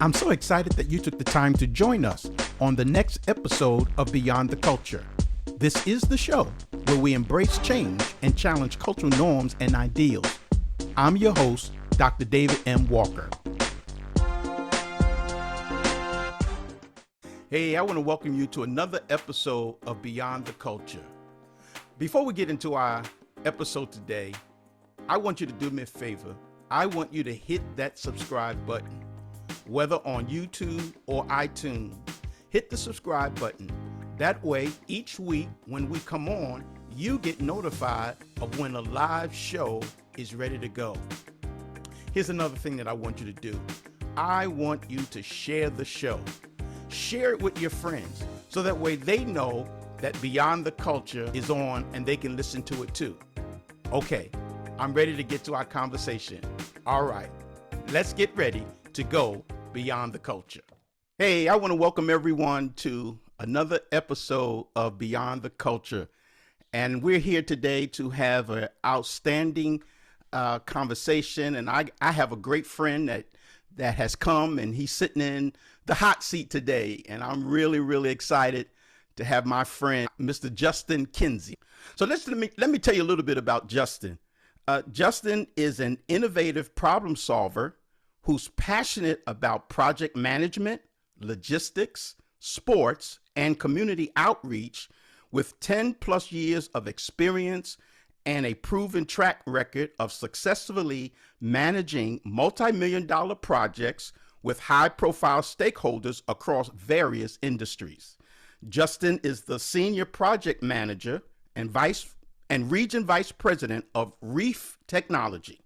I'm so excited that you took the time to join us on the next episode of Beyond the Culture. This is the show where we embrace change and challenge cultural norms and ideals. I'm your host, Dr. David M. Walker. Hey, I want to welcome you to another episode of Beyond the Culture. Before we get into our episode today, I want you to do me a favor. I want you to hit that subscribe button. Whether on YouTube or iTunes, hit the subscribe button. That way, each week when we come on, you get notified of when a live show is ready to go. Here's another thing that I want you to do. I want you to share the show. Share it with your friends so that way they know that Beyond the Culture is on and they can listen to it too. Okay, I'm ready to get to our conversation. All right, let's get ready to go Beyond the Culture. Hey, I want to welcome everyone to another episode of Beyond the Culture. And we're here today to have an outstanding conversation. And I have a great friend that has come, and he's sitting in the hot seat today. And I'm really excited to have my friend, Mr. Justin Kinsey. So let me tell you a little bit about Justin. Justin is an innovative problem solver who's passionate about project management, logistics, sports, and community outreach with 10 plus years of experience and a proven track record of successfully managing multi-million dollar projects with high-profile stakeholders across various industries. Justin is the senior project manager and region vice president of REEF Technology.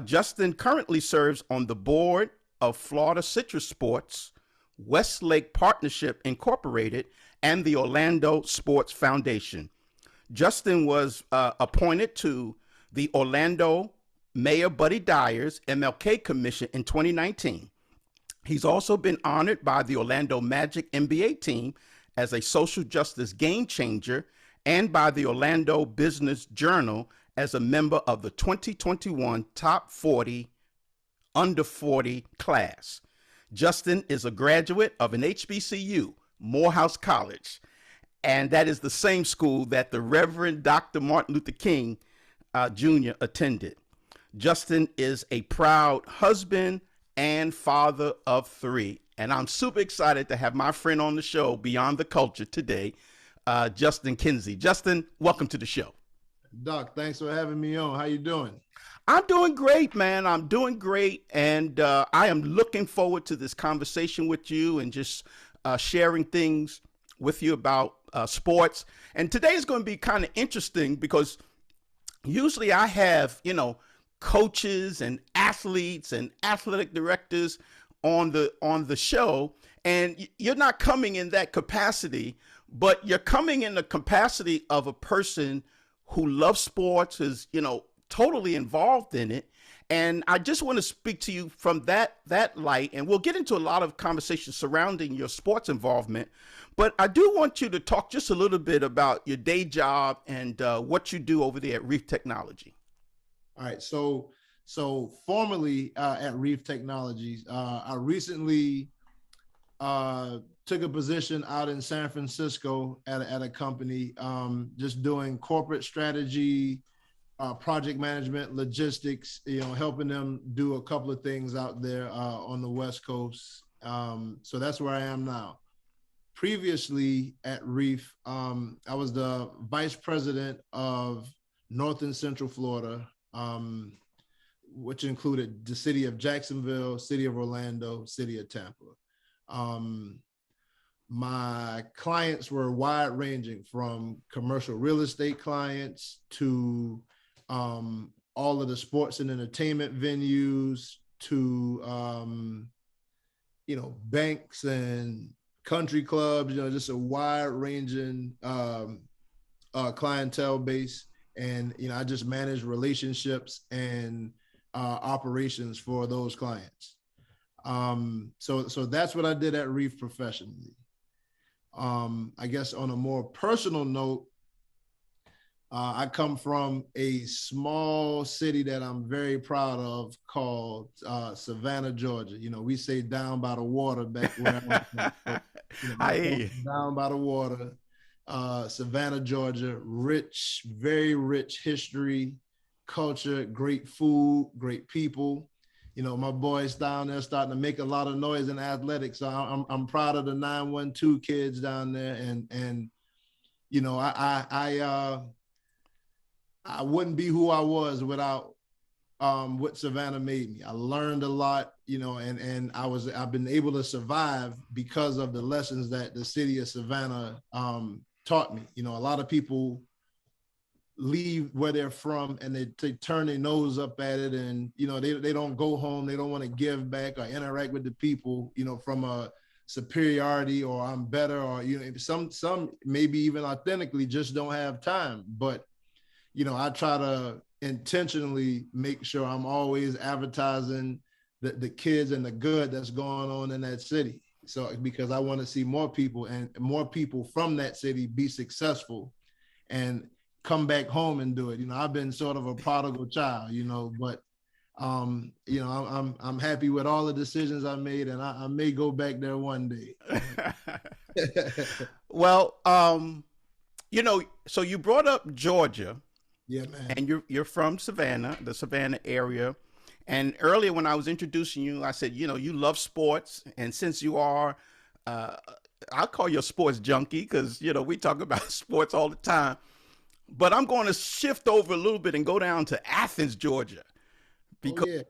Justin currently serves on the board of Florida Citrus Sports, Westlake Partnership Incorporated, and the Orlando Sports Foundation. Justin was appointed to the Orlando Mayor Buddy Dyer's MLK Commission in 2019. He's also been honored by the Orlando Magic NBA team as a social justice game changer and by the Orlando Business Journal as a member of the 2021 Top 40 Under 40 class. Justin is a graduate of an HBCU Morehouse College, and that is the same school that the Reverend Dr. Martin Luther King Jr. attended. Justin is a proud husband and father of 3, and I'm super excited to have my friend on the show, Beyond the Culture, today, Justin Kinsey. Justin, welcome to the show. Doc, thanks for having me on. How you doing? I'm doing great, man. I'm doing great. And I am looking forward to this conversation with you and just sharing things with you about sports. And today is going to be kind of interesting because usually I have, coaches and athletes and athletic directors on the show. And you're not coming in that capacity, but you're coming in the capacity of a person who loves sports, is, totally involved in it. And I just want to speak to you from that light, and we'll get into a lot of conversations surrounding your sports involvement. But I do want you to talk just a little bit about your day job and what you do over there at REEF Technology. All right. So formerly at REEF Technologies, I recently took a position out in San Francisco at a company, just doing corporate strategy, project management, logistics, helping them do a couple of things out there on the West Coast. So that's where I am now. Previously at REEF, I was the vice president of North and Central Florida, which included the city of Jacksonville, city of Orlando, city of Tampa. My clients were wide ranging, from commercial real estate clients to all of the sports and entertainment venues to, banks and country clubs, just a wide ranging clientele base. And, I just manage relationships and operations for those clients. So that's what I did at REEF professionally. I guess on a more personal note, I come from a small city that I'm very proud of called Savannah, Georgia. You know, we say down by the water back where I'm from. So, you know, I I hear come you. from down by the water, Savannah, Georgia, rich, very rich history, culture, great food, great people. You know, my boys down there starting to make a lot of noise in athletics. So I'm proud of the 912 kids down there, and you know, I wouldn't be who I was without what Savannah made me. I learned a lot, you know, and I've been able to survive because of the lessons that the city of Savannah taught me. You know, a lot of people leave where they're from and they turn their nose up at it, and you know, they don't go home, they don't want to give back or interact with the people, you know, from a superiority or I'm better, or you know, some maybe even authentically just don't have time. But you know, I try to intentionally make sure I'm always advertising the kids and the good that's going on in that city. So because I want to see more people and more people from that city be successful and come back home and do it. You know, I've been sort of a prodigal child, you know, but you know, I'm happy with all the decisions I made, and I may go back there one day. Well, you know, so you brought up Georgia. Yeah, man. And you're from Savannah, the Savannah area. And earlier when I was introducing you, I said, you know, you love sports. And since you are, I'll call you a sports junkie because, you know, we talk about sports all the time. But I'm going to shift over a little bit and go down to Athens, Georgia. Because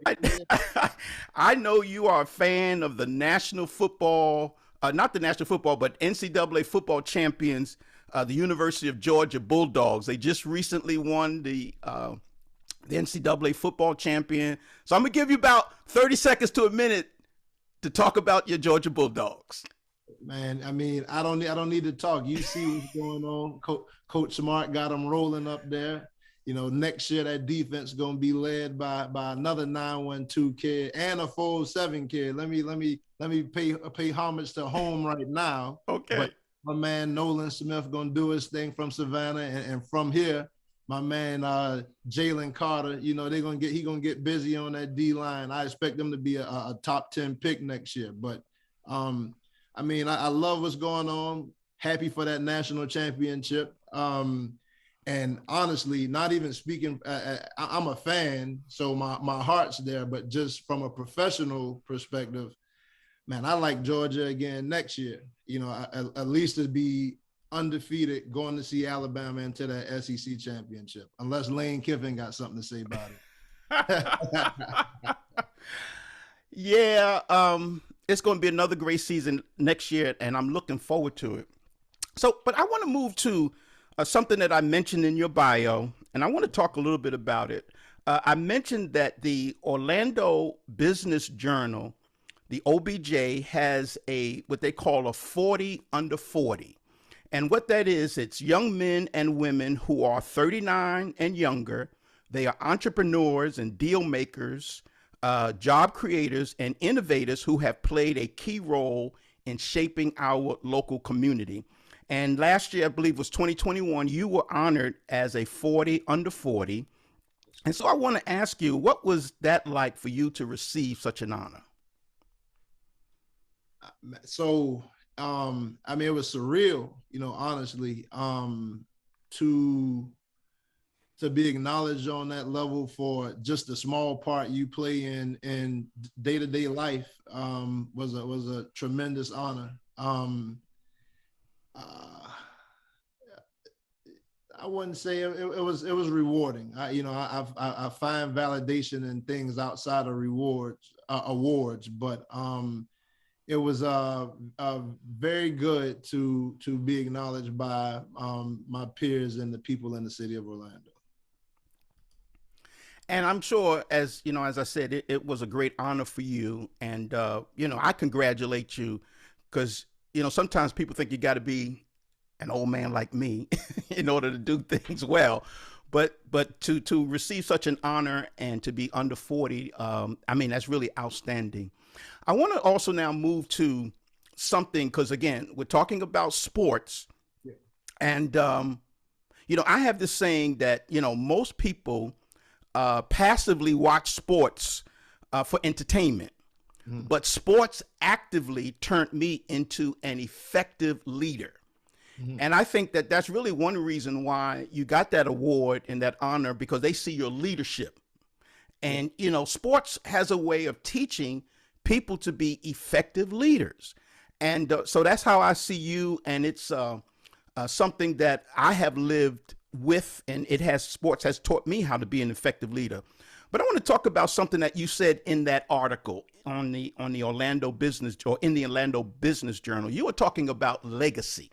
I know you are a fan of the national football, not the national football, but NCAA football champions, the University of Georgia Bulldogs. They just recently won the NCAA football champion. So I'm gonna give you about 30 seconds to a minute to talk about your Georgia Bulldogs. Man, I mean, I don't need to talk. You see what's going on. Coach Smart got them rolling up there. You know, next year that defense is gonna be led by another 912 kid and a 407 kid. Let me pay homage to home right now. Okay. But my man Nolan Smith gonna do his thing from Savannah, and from here, my man Jalen Carter. You know, he gonna get busy on that D line. I expect them to be a top 10 pick next year. But I mean, I love what's going on. Happy for that national championship. And honestly, not even speaking, I'm a fan, so my heart's there. But just from a professional perspective, man, I like Georgia again next year. You know, at least to be undefeated, going to see Alabama into that SEC championship, unless Lane Kiffin got something to say about it. Yeah, it's going to be another great season next year, and I'm looking forward to it. So, but I want to move to something that I mentioned in your bio, and I want to talk a little bit about it. I mentioned that the Orlando Business Journal, the OBJ, has what they call a 40 under 40. And what that is, it's young men and women who are 39 and younger. They are entrepreneurs and deal makers, job creators, and innovators who have played a key role in shaping our local community. And last year, I believe it was 2021, you were honored as a 40 under 40. And so I want to ask you, what was that like for you to receive such an honor? So, I mean, it was surreal, you know, honestly, to be acknowledged on that level for just the small part you play in day-to-day life was a tremendous honor. I wouldn't say it was rewarding. I find validation in things outside of awards, but it was very good to be acknowledged by my peers and the people in the city of Orlando. And I'm sure, as you know, as I said, it was a great honor for you. And you know, I congratulate you because you know sometimes people think you got to be an old man like me in order to do things well. But to receive such an honor and to be under 40, I mean, that's really outstanding. I want to also now move to something, because again, we're talking about sports. Yeah. And, I have this saying that, most people passively watch sports for entertainment, but sports actively turned me into an effective leader. And I think that that's really one reason why you got that award and that honor, because they see your leadership. And, sports has a way of teaching people to be effective leaders. And so that's how I see you. And it's something that I have lived with, and sports has taught me how to be an effective leader. But I want to talk about something that you said in that article on the Orlando Business, or in the Orlando Business Journal. You were talking about legacy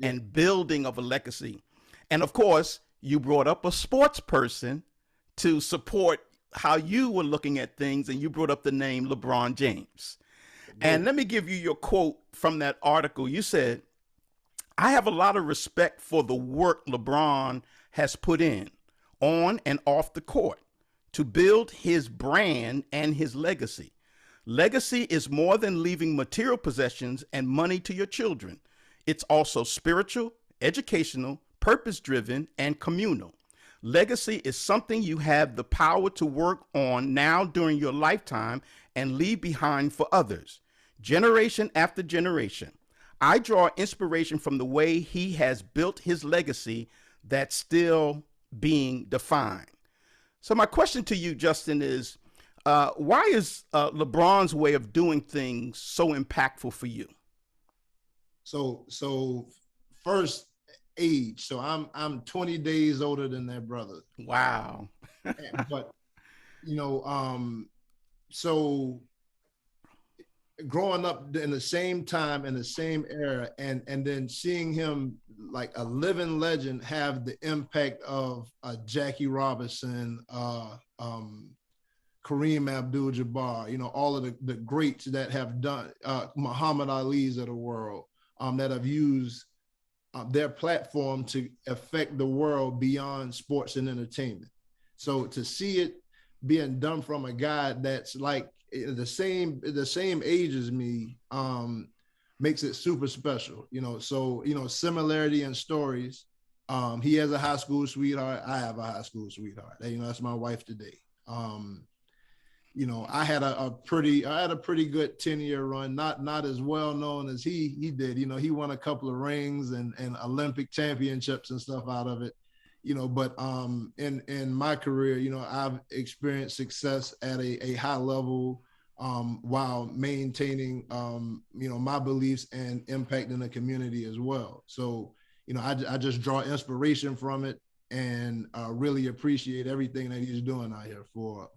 and building of a legacy. And of course, you brought up a sports person to support how you were looking at things, and you brought up the name LeBron James. And let me give you your quote from that article. You said, "I have a lot of respect for the work LeBron has put in on and off the court to build his brand and his legacy. Legacy is more than leaving material possessions and money to your children. It's also spiritual, educational, purpose-driven, and communal. Legacy is something you have the power to work on now during your lifetime and leave behind for others, generation after generation. I draw inspiration from the way he has built his legacy that's still being defined." So my question to you, Justin, is why is LeBron's way of doing things so impactful for you? So first, age. So I'm 20 days older than that brother. Wow. But so growing up in the same time, in the same era, and then seeing him like a living legend have the impact of Jackie Robinson, Kareem Abdul-Jabbar, all of the greats that have done, Muhammad Ali's of the world, that have used their platform to affect the world beyond sports and entertainment. So to see it being done from a guy that's like the same age as me, makes it super special. So similarity in stories. He has a high school sweetheart. I have a high school sweetheart. That's my wife today. I had a pretty good 10-year run, not as well known as he did. He won a couple of rings and Olympic championships and stuff out of it. But in my career, I've experienced success at a high level, while maintaining my beliefs and impacting the community as well. So I just draw inspiration from it, and really appreciate everything that he's doing out here for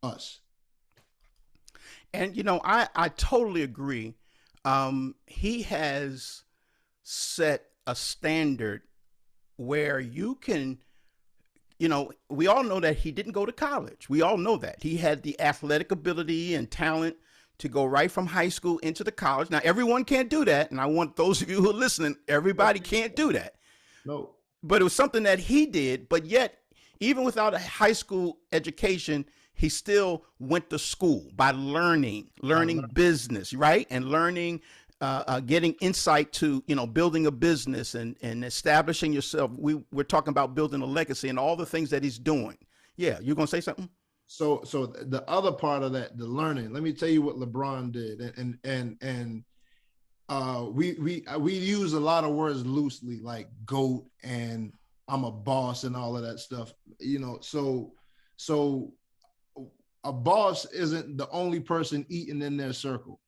us. And I totally agree. He has set a standard where you can, we all know that he didn't go to college. We all know that. He had the athletic ability and talent to go right from high school into the college. Now, everyone can't do that. And I want those of you who are listening, everybody can't do that. No. But it was something that he did. But yet, even without a high school education, he still went to school by learning business, right? And learning, getting insight to, building a business and establishing yourself. We're talking about building a legacy and all the things that he's doing. Yeah. You're going to say something? So the other part of that, the learning, let me tell you what LeBron did. And we use a lot of words loosely, like GOAT and I'm a boss and all of that stuff, so a boss isn't the only person eating in their circle.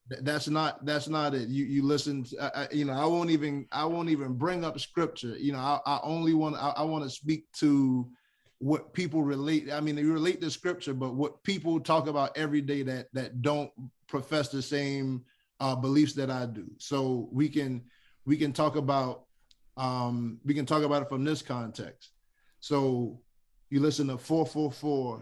That's not it. You listen to, I won't even bring up scripture. I want to speak to what people relate. I mean, they relate to scripture, but what people talk about every day that don't profess the same beliefs that I do. So we can talk about it from this context. So you listen to 444,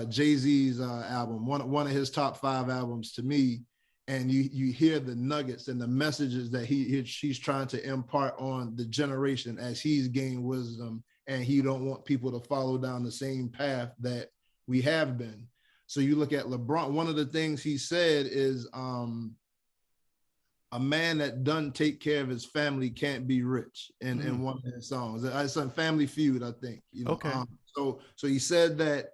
Jay-Z's album, one of his top 5 albums to me, and you hear the nuggets and the messages that he's trying to impart on the generation as he's gained wisdom, and he don't want people to follow down the same path that we have been. So you look at LeBron, one of the things he said is a man that doesn't take care of his family can't be rich in one of his songs. It's a Family Feud, I think. Okay. So he said that,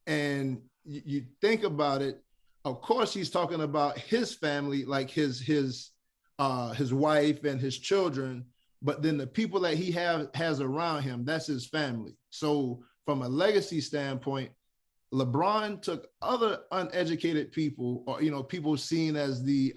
and you think about it. Of course, he's talking about his family, like his wife and his children. But then the people that he has around him, that's his family. So from a legacy standpoint, LeBron took other uneducated people, or people seen as the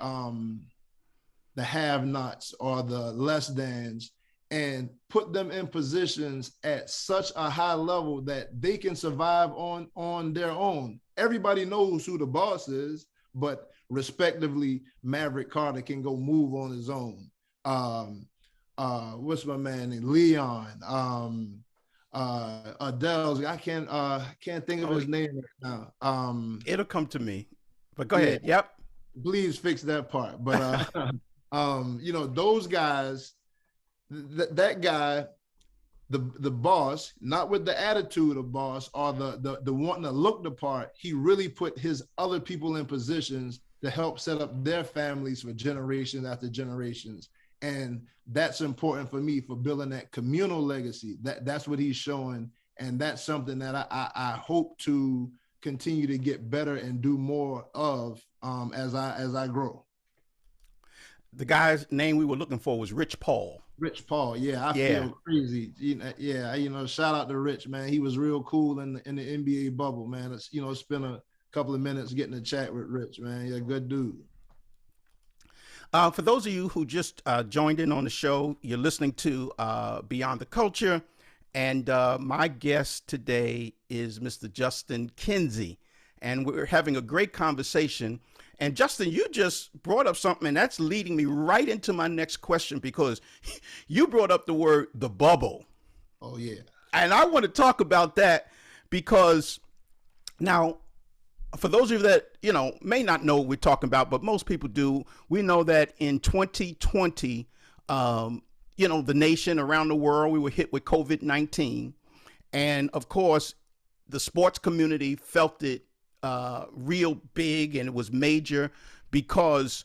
have-nots or the less thans, and put them in positions at such a high level that they can survive on their own. Everybody knows who the boss is, but respectively, Maverick Carter can go move on his own. What's my man named Leon? Adele's, I can't think of his name right now. It'll come to me, but go ahead. Yep. Please fix that part. But those guys, that guy, the boss, not with the attitude of boss or the wanting to look the part, he really put his other people in positions to help set up their families for generations after generations. And that's important for me for building that communal legacy. That's what he's showing. And that's something that I hope to continue to get better and do more of as I grow. The guy's name we were looking for was Rich Paul. Rich Paul, I feel crazy. Shout out to Rich, man. He was real cool in the NBA bubble, man. It's spent a couple of minutes getting a chat with Rich, man. He's a good dude. For those of you who just joined in on the show, you're listening to Beyond the Culture, and my guest today is Mr. Justin Kinsey, and we're having a great conversation. And Justin, you just brought up something, and that's leading me right into my next question, because you brought up the word the bubble. Oh, yeah. And I want to talk about that because now, for those of you that, may not know what we're talking about, but most people do, we know that in 2020, the nation around the world, we were hit with COVID-19. And of course, the sports community felt it real big, and it was major because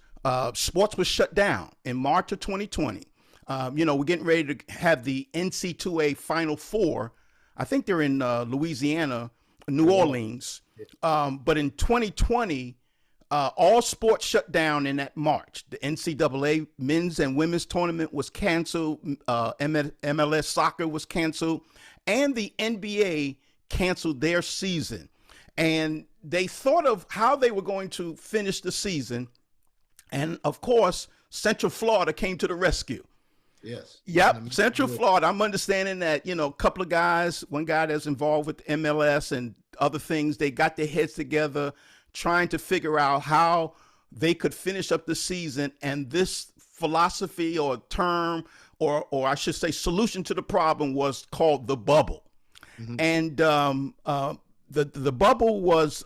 sports was shut down in March of 2020. We're getting ready to have the NC2A Final Four. I think they're in Louisiana, New Orleans. But in 2020, all sports shut down in that March. The NCAA men's and women's tournament was canceled. MLS soccer was canceled, and the NBA canceled their season. And they thought of how they were going to finish the season. And of course, Central Florida came to the rescue. Yes. Yep. Central Florida. I'm understanding that, a couple of guys, one guy that's involved with MLS and other things, they got their heads together trying to figure out how they could finish up the season. And this philosophy or term, or I should say solution to the problem, was called the bubble. Mm-hmm. And the bubble was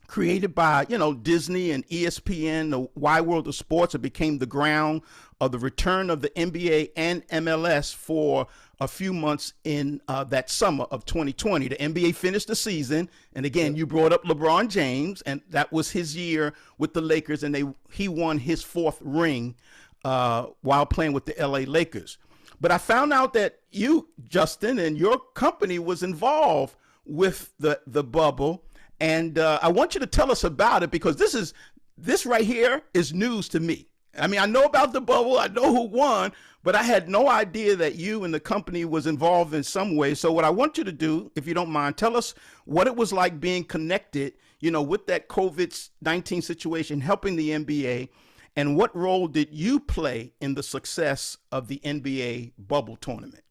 created by, Disney and ESPN, the wide world of sports. It became the ground of the return of the NBA and MLS for a few months in that summer of 2020. The NBA finished the season. And again, you brought up LeBron James, and that was his year with the Lakers. And he won his fourth ring while playing with the LA Lakers. But I found out that you, Justin, and your company was involved with the bubble. And I want you to tell us about it, because this right here is news to me. I mean, I know about the bubble, I know who won, but I had no idea that you and the company was involved in some way. So what I want you to do, if you don't mind, tell us what it was like being connected, with that COVID-19 situation, helping the NBA, and what role did you play in the success of the NBA bubble tournament?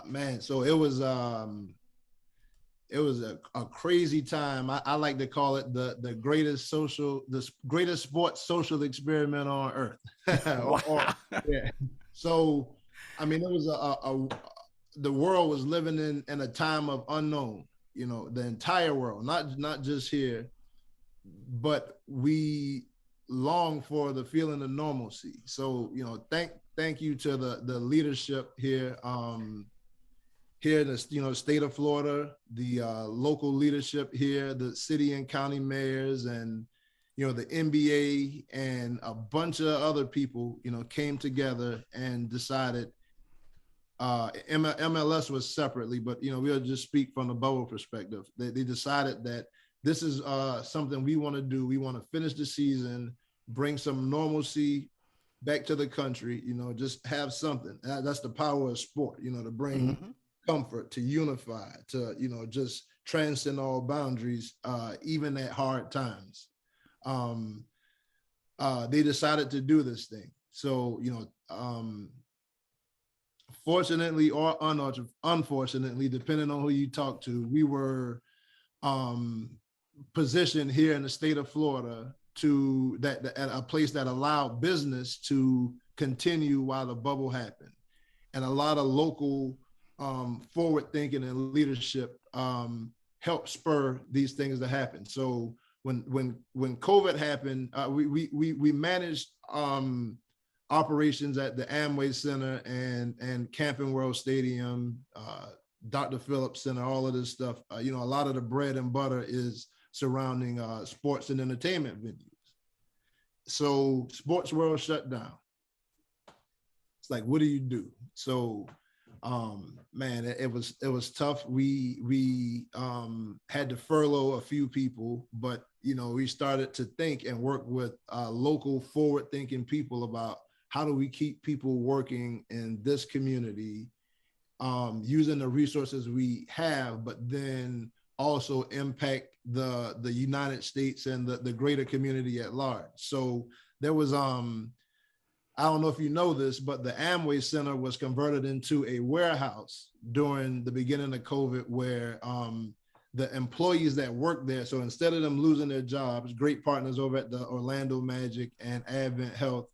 Man, so it was a crazy time. I like to call it the greatest sports social experiment on earth. Wow. Yeah. So, I mean, it was the world was living in a time of unknown. The entire world, not just here, but we long for the feeling of normalcy. So, thank you to the leadership here. Here in the state of Florida, the local leadership here, the city and county mayors, and the NBA and a bunch of other people, came together and decided, MLS was separately, but, we'll just speak from the bubble perspective. They decided that this is something we want to do. We want to finish the season, bring some normalcy back to the country, just have something. That's the power of sport, to bring comfort, to unify, to, just transcend all boundaries, even at hard times. They decided to do this thing. So, fortunately or unfortunately, depending on who you talk to, we were positioned here in the state of Florida at a place that allowed business to continue while the bubble happened. And a lot of local forward thinking and leadership helped spur these things to happen. So when COVID happened, we managed operations at the Amway Center and Camping World Stadium, Dr. Phillips Center, all of this stuff. A lot of the bread and butter is surrounding sports and entertainment venues. So sports world shut down. It's like, what do you do? So, man, it was tough. We had to furlough a few people, but we started to think and work with local forward-thinking people about how do we keep people working in this community, using the resources we have, but then also impact the United States and the greater community at large. So there was, I don't know if you know this, but the Amway Center was converted into a warehouse during the beginning of COVID, where the employees that worked there, so instead of them losing their jobs, great partners over at the Orlando Magic and Advent Health,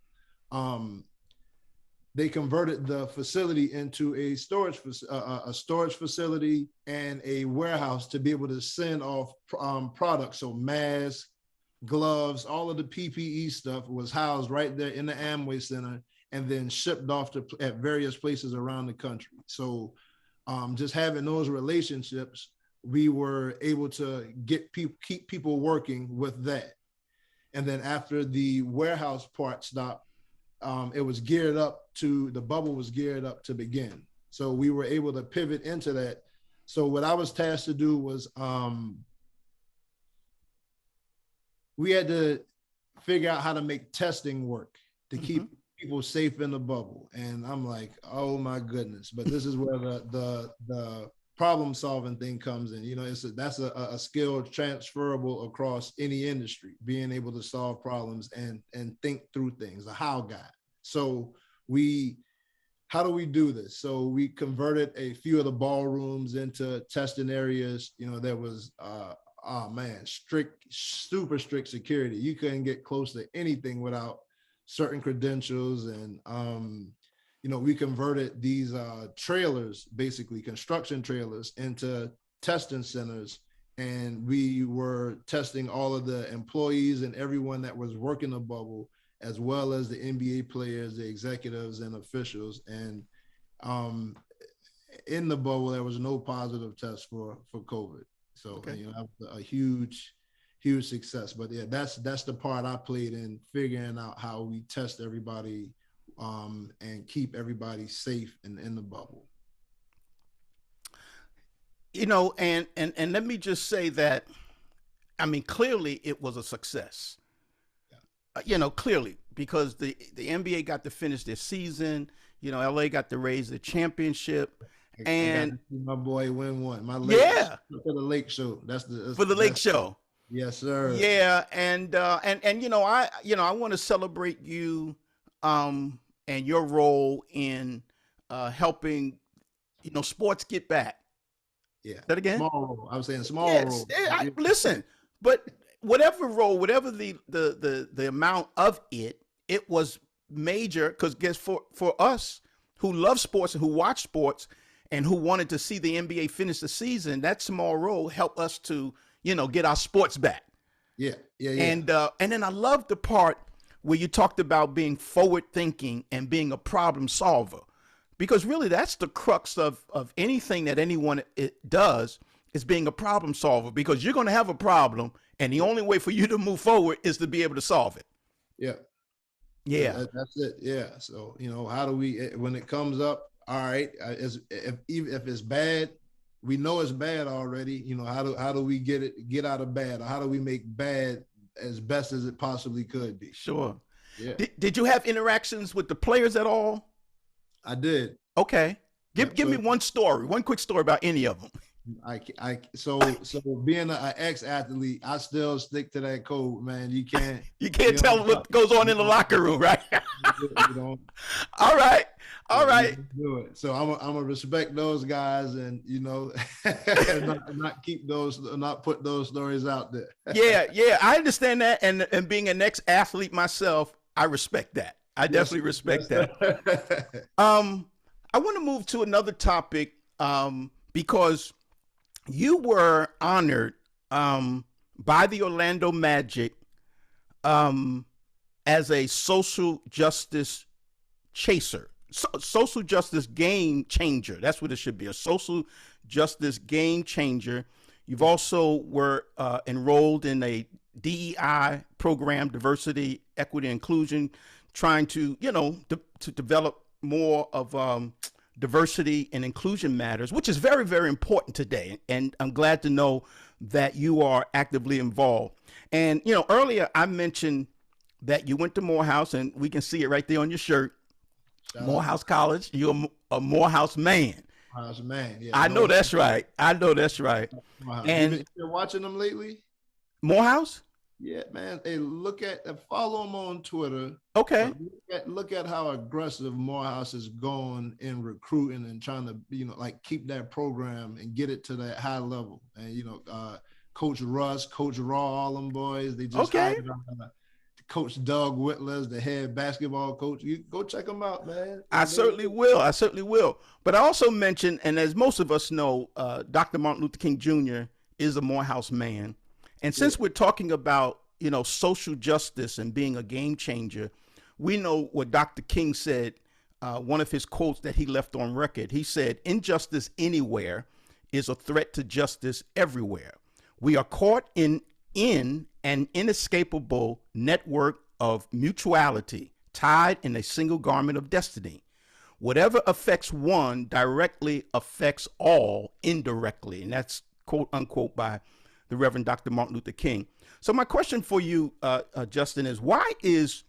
they converted the facility into a storage facility and a warehouse to be able to send off products. So masks, gloves, all of the PPE stuff was housed right there in the Amway Center and then shipped off at various places around the country. So just having those relationships, we were able to keep people working with that. And then after the warehouse part stopped, the bubble was geared up to begin. So we were able to pivot into that. So what I was tasked to do was, we had to figure out how to make testing work to keep people safe in the bubble. And I'm like, oh my goodness. But this is where the problem solving thing comes in. That's a skill transferable across any industry, being able to solve problems and think through things, a how guy. So how do we do this? So we converted a few of the ballrooms into testing areas. There was, super strict security. You couldn't get close to anything without certain credentials. And, we converted these trailers, basically construction trailers, into testing centers. And we were testing all of the employees and everyone that was working the bubble, as well as the NBA players, the executives and officials. And in the bubble, there was no positive test for COVID. So, Okay. that was a huge success. But yeah, that's the part I played in figuring out how we test everybody and keep everybody safe in the bubble. And let me just say that, clearly it was a success. Clearly, because the NBA got to finish their season. LA got to raise the championship. And my boy win one. For the Lake Show. That's for the Lake Show. Yes, sir. Yeah, and I want to celebrate you and your role in helping sports get back. Yeah. That again? Small role. I was saying small role. Listen, but whatever role, whatever the amount of it was major, because guess for us who love sports and who watch sports and who wanted to see the NBA finish the season, that small role helped us to, get our sports back. Yeah. And then I love the part where you talked about being forward thinking and being a problem solver, because really that's the crux of anything that anyone does. is being a problem solver, because you're going to have a problem, and the only way for you to move forward is to be able to solve it. Yeah. Yeah. That's it. Yeah. So, how do we, when it comes up, all right, even if it's bad, we know it's bad already. How do we get out of bad? Or how do we make bad as best as it possibly could be? Sure. Yeah. Did you have interactions with the players at all? I did. Okay. Give me one quick story about any of them. So being an ex-athlete, I still stick to that code, man. You can't tell what goes on in the locker room, right? All right. Do it. So I'm gonna respect those guys, and not put those stories out there. Yeah, I understand that, and being an ex-athlete myself, I respect that. I definitely respect that. I want to move to another topic, because you were honored by the Orlando Magic as a social justice chaser, social justice game changer. That's what it should be, a social justice game changer. You've also were enrolled in a DEI program, diversity, equity, inclusion, trying to, to develop more of diversity and inclusion matters, which is very, very important today. And I'm glad to know that you are actively involved. And, earlier I mentioned that you went to Morehouse, and we can see it right there on your shirt. Morehouse College. You're a Morehouse man. Morehouse man. Yeah. I know that's right. And you're watching them lately? Morehouse? Yeah, man. Hey, follow them on Twitter. Okay. Look at how aggressive Morehouse is going in recruiting and trying to, keep that program and get it to that high level. And, Coach Russ, Coach Raw, all them boys, they just hired Coach Doug Whitler's the head basketball coach. You go check them out, man. I certainly will. But I also mentioned, and as most of us know, Dr. Martin Luther King Jr. is a Morehouse man. And since we're talking about, social justice and being a game changer, we know what Dr. King said, one of his quotes that he left on record. He said, "Injustice anywhere is a threat to justice everywhere. We are caught in an inescapable network of mutuality, tied in a single garment of destiny. Whatever affects one directly affects all indirectly." And that's quote unquote by the Reverend Dr. Martin Luther King. So my question for you, Justin, is why is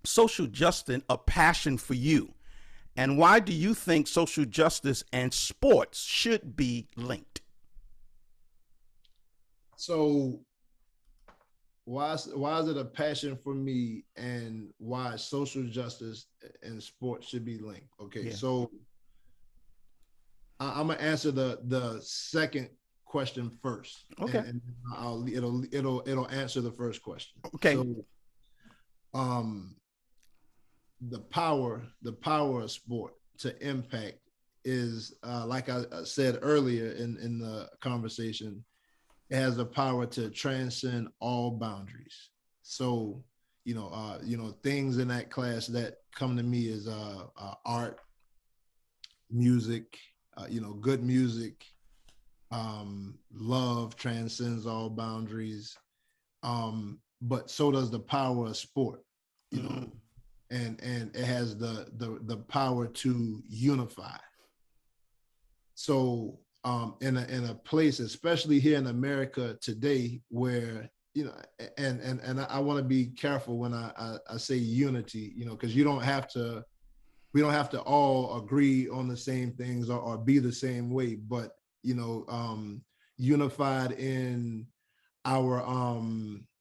social justice a passion for you? And why do you think social justice and sports should be linked? So why is it a passion for me, and why social justice and sports should be linked? Okay, so I'm gonna answer the second question first. Okay, and it'll answer the first question. Okay. So, the power of sport to impact is, like I said earlier in the conversation, it has the power to transcend all boundaries. So, things in that class that come to me is art, music, good music, love transcends all boundaries. But so does the power of sport, and it has the power to unify. So in a place, especially here in America today, where and I want to be careful when I say unity, because we don't have to all agree on the same things or be the same way, but unified in our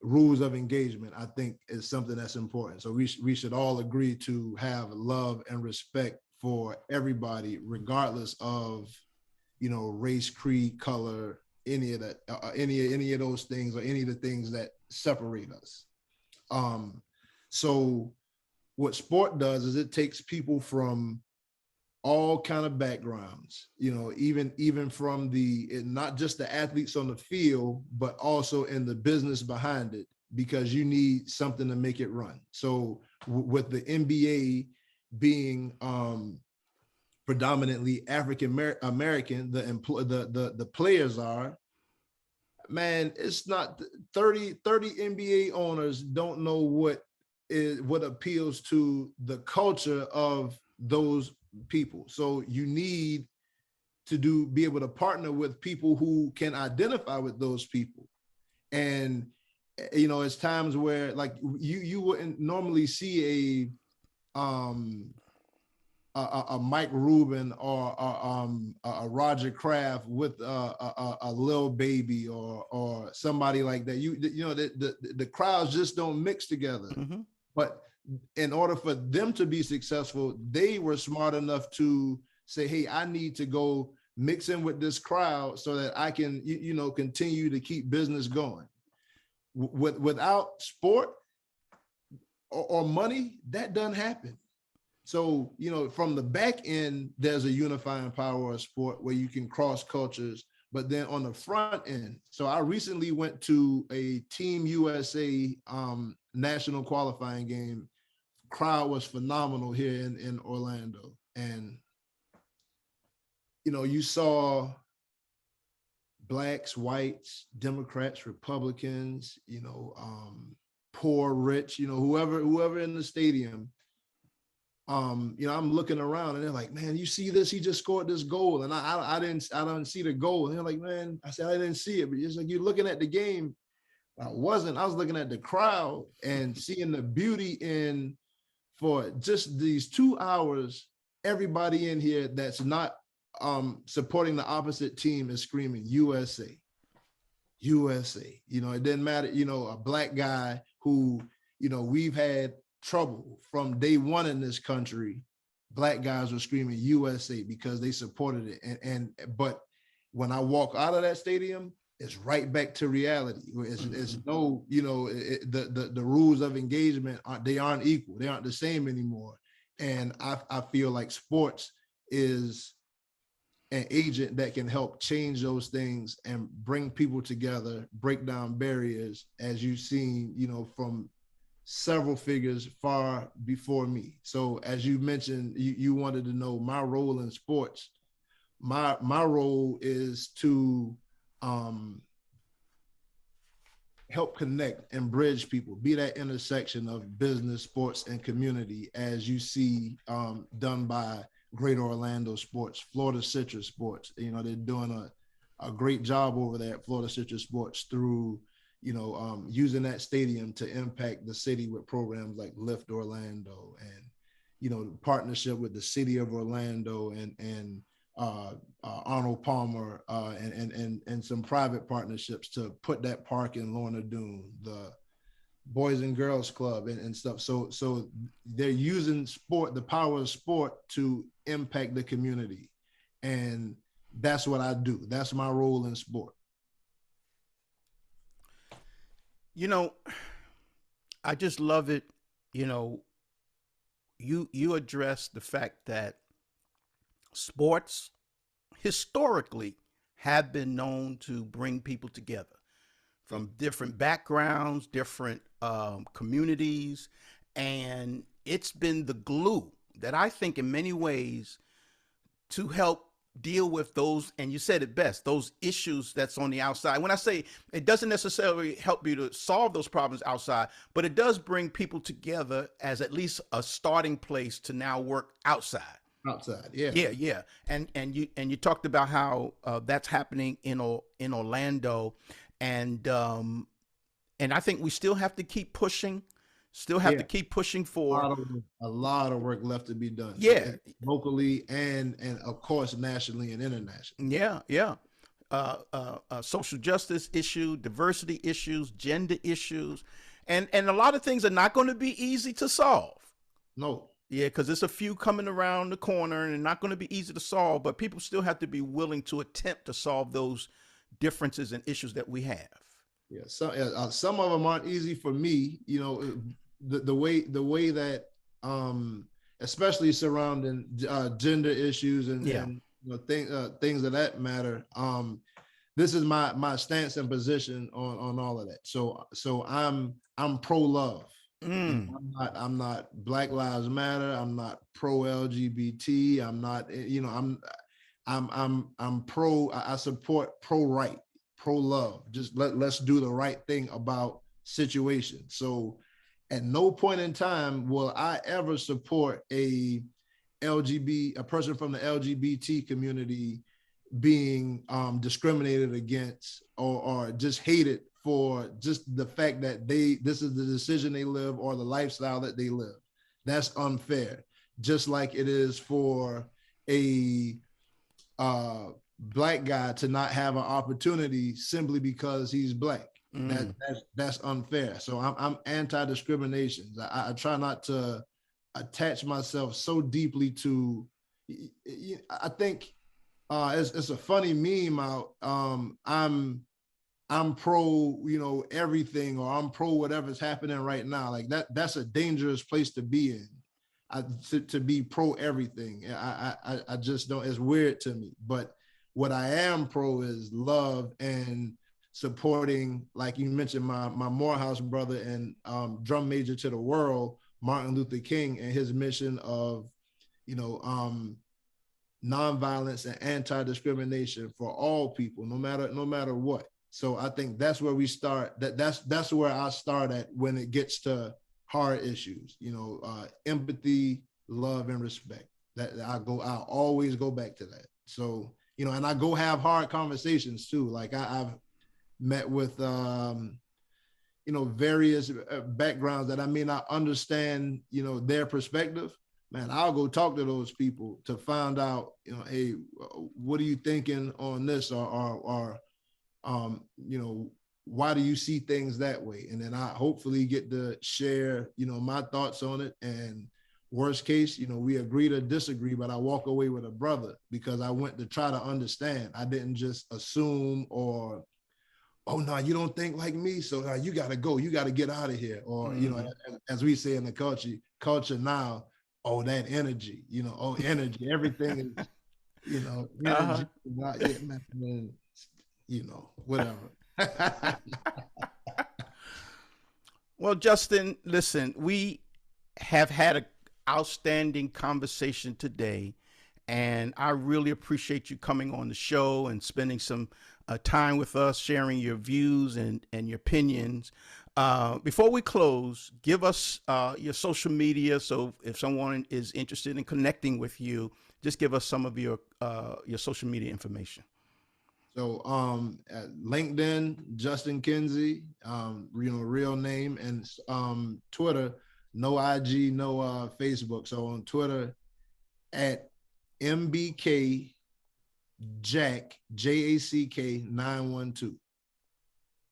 rules of engagement, I think, is something that's important. So we should all agree to have love and respect for everybody, regardless of race, creed, color, any of that, any of those things, or any of the things that separate us. So what sport does is it takes people from all kind of backgrounds, even from not just the athletes on the field, but also in the business behind it, because you need something to make it run. So with the NBA being predominantly African American, the players are, man, it's not 30 NBA owners don't know what appeals to the culture of those people. So you need to be able to partner with people who can identify with those people. And it's times where like you wouldn't normally see a Mike Rubin or a Roger Kraft with a Lil Baby or somebody like that. The crowds just don't mix together. Mm-hmm. But in order for them to be successful, they were smart enough to say, hey, I need to go mix in with this crowd so that I can, continue to keep business going. Without sport or money, that doesn't happen. So, from the back end, there's a unifying power of sport where you can cross cultures, but then on the front end. So I recently went to a Team USA national qualifying game. Crowd was phenomenal here in Orlando. And, you saw Blacks, whites, Democrats, Republicans, poor, rich, whoever in the stadium. I'm looking around and they're like, man, you see this? He just scored this goal. And I didn't see the goal. And they're like, man, I said, I didn't see it. But it's like, you're looking at the game. I was looking at the crowd and seeing the beauty in, for just these 2 hours, everybody in here that's not supporting the opposite team is screaming USA, USA. It didn't matter, a Black guy who, we've had trouble from day one in this country. Black guys were screaming USA because they supported it. But when I walk out of that stadium, it's right back to reality. It's no, the rules of engagement aren't equal. They aren't the same anymore. And I feel like sports is an agent that can help change those things and bring people together, break down barriers, as you've seen, from several figures far before me. So as you mentioned, you wanted to know my role in sports. My role is to help connect and bridge people, be that intersection of business, sports, and community, as you see done by Greater Orlando Sports, Florida Citrus Sports. They're doing a great job over there at Florida Citrus Sports through using that stadium to impact the city with programs like Lift Orlando and, partnership with the city of Orlando and Arnold Palmer and some private partnerships to put that park in Lorna Doone, the Boys and Girls Club and stuff. So they're using sport, the power of sport, to impact the community. And that's what I do. That's my role in sport. I just love it. You address the fact that sports historically have been known to bring people together from different backgrounds, different communities, and it's been the glue that I think in many ways to help deal with those, and you said it best, those issues that's on the outside. When I say it doesn't necessarily help you to solve those problems outside, but it does bring people together as at least a starting place to now work outside. Yeah. And you talked about how that's happening in Orlando, and I think we still have to keep pushing. To keep pushing for a lot of work left to be done. Yeah, locally and of course nationally and internationally. Yeah. Social justice issue, diversity issues, gender issues, and a lot of things are not going to be easy to solve. No. Yeah, because there's a few coming around the corner and not going to be easy to solve, but people still have to be willing to attempt to solve those differences and issues that we have. Yeah, some of them aren't easy for me. The way that especially surrounding gender issues and things of that matter. This is my stance and position on all of that. So I'm pro love. I'm not Black Lives Matter. I'm not pro LGBT. I'm not, I'm pro. I support pro right, pro love. Just let's do the right thing about situations. So, at no point in time will I ever support a person from the LGBT community being discriminated against or just hated for just the fact that this is the decision they live or the lifestyle that they live. That's unfair. Just like it is for a Black guy to not have an opportunity simply because he's Black. That's unfair. So I'm anti-discrimination. I try not to attach myself so deeply to. I think it's a funny meme out. I'm pro, everything, or I'm pro whatever's happening right now. Like that's a dangerous place to be in. To be pro everything. I just don't. It's weird to me. But what I am pro is love and supporting, like you mentioned, my Morehouse brother and drum major to the world, Martin Luther King, and his mission of, nonviolence and anti-discrimination for all people, no matter what. So I think that's where we start. That's where I start at when it gets to hard issues. Empathy, love, and respect. That I always go back to that. So and I go have hard conversations too. Like I've met with various backgrounds that I may not understand their perspective. Man, I'll go talk to those people to find out, hey, what are you thinking on this, or why do you see things that way? And then I hopefully get to share, my thoughts on it. And worst case, we agree to disagree, but I walk away with a brother because I went to try to understand. I didn't just assume or, oh no, you don't think like me, so you got to go, you got to get out of here, or as we say in the culture now. Oh, that energy, energy. Everything is, energy. Whatever. Well, Justin, listen, we have had an outstanding conversation today, and I really appreciate you coming on the show and spending some time with us, sharing your views and your opinions. Before we close, give us your social media. So if someone is interested in connecting with you, just give us some of your social media information. So at LinkedIn, Justin Kinsey, real name, and Twitter, no IG, no Facebook. So on Twitter at MBK Jack, JACK 912.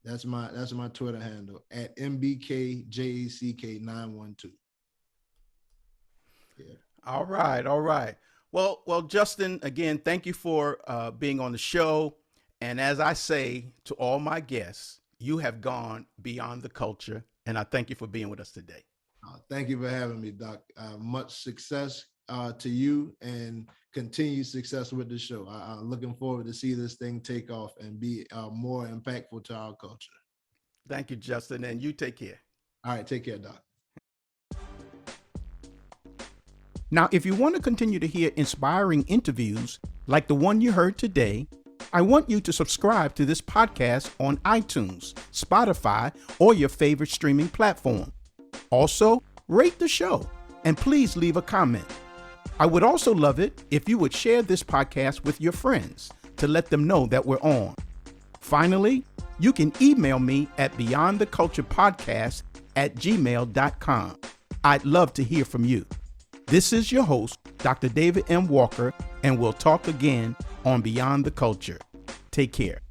That's my Twitter handle at MBKJACK 912. Yeah. All right. Well, Justin, again, thank you for being on the show. And as I say to all my guests, you have gone beyond the culture, and I thank you for being with us today. Thank you for having me, Doc. Much success to you and continued success with the show. I'm looking forward to see this thing take off and be more impactful to our culture. Thank you, Justin, and you take care. All right, take care, Doc. Now, if you want to continue to hear inspiring interviews like the one you heard today, I want you to subscribe to this podcast on iTunes, Spotify, or your favorite streaming platform. Also, rate the show and please leave a comment. I would also love it if you would share this podcast with your friends to let them know that we're on. Finally, you can email me at beyondtheculturepodcast@gmail.com. I'd love to hear from you. This is your host, Dr. David M. Walker, and we'll talk again on Beyond the Culture. Take care.